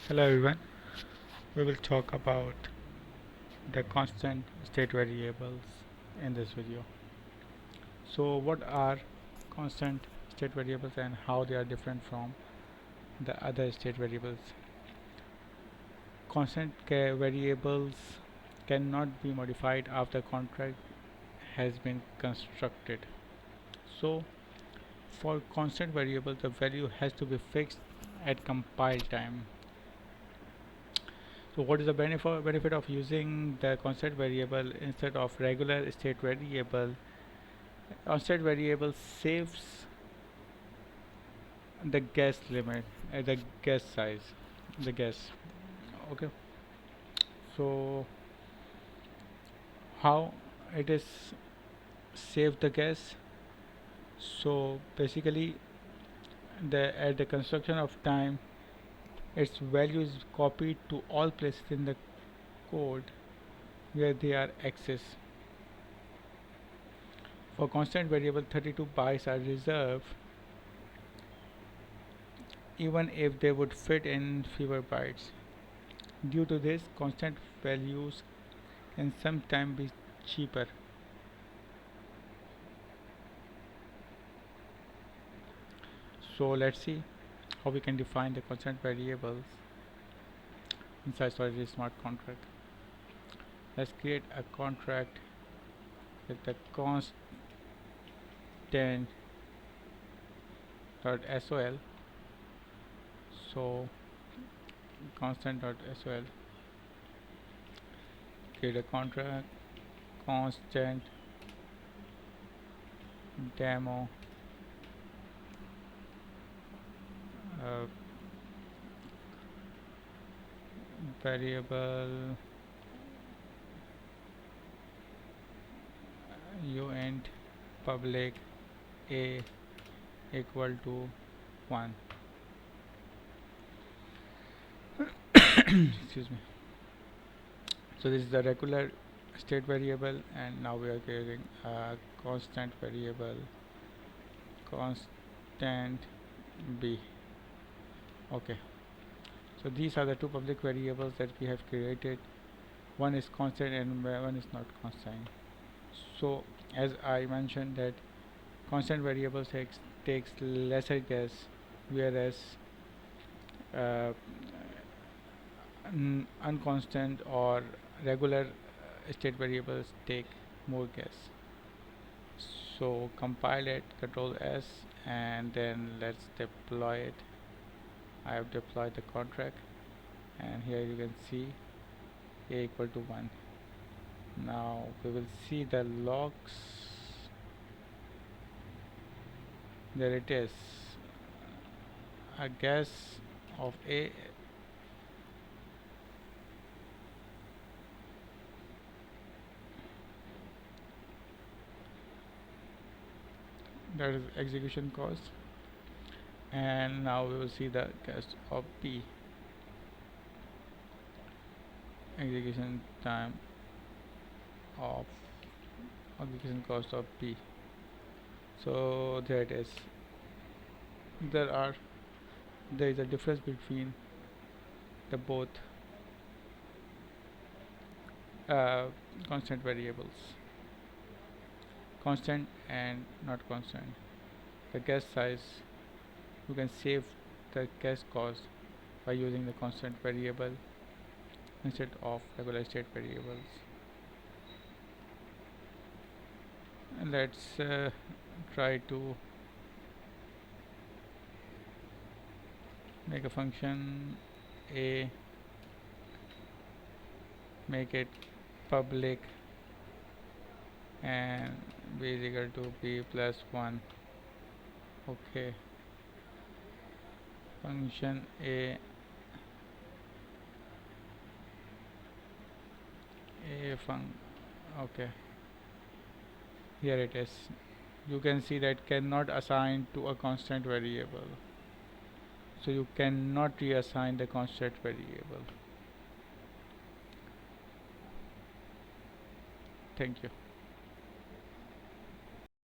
Hello everyone, we will talk about the constant state variables in this video. So what are constant state variables and how they are different from the other state variables? Constant variables cannot be modified after contract has been constructed. So for constant variables the value has to be fixed at compile time. So what is the benefit of using the constant variable instead of regular state variable? Constant variable saves the guess limit, the guess size, the guess. Okay. So how it is save the guess? So basically, at the construction of time, its value is copied to all places in the code where they are accessed. For constant variable, 32 bytes are reserved even if they would fit in fewer bytes. Due to this, constant values can sometimes be cheaper. So let's see how we can define the constant variables inside Solidity smart contract. Let's create a contract with the constant.sol. So constant.sol, create a contract constant demo variable uint public a equal to 1. Excuse me. So this is the regular state variable, and now we are creating a constant variable constant b. Okay, so these are the two public variables that we have created. One is constant and one is not constant. So as I mentioned that constant variables takes lesser guess, whereas uh, unconstant or regular state variables take more guess. So compile it, control S, and then let's deploy it. I have deployed the contract, and here you can see a equal to 1. Now we will see the logs. There it is, a guess of a that is execution cost, and now we will see the guess of p, execution time of execution cost of p. So there it is. there is a difference between the both uh, constant variables, constant and not constant. The guess size, you can save the guess cost by using the constant variable instead of regular state variables. And let's try to make a function a, make it public, and b is equal to b plus 1. Okay, function a okay, here it is. You can see that cannot assign to a constant variable, so you cannot reassign the constant variable. Thank you.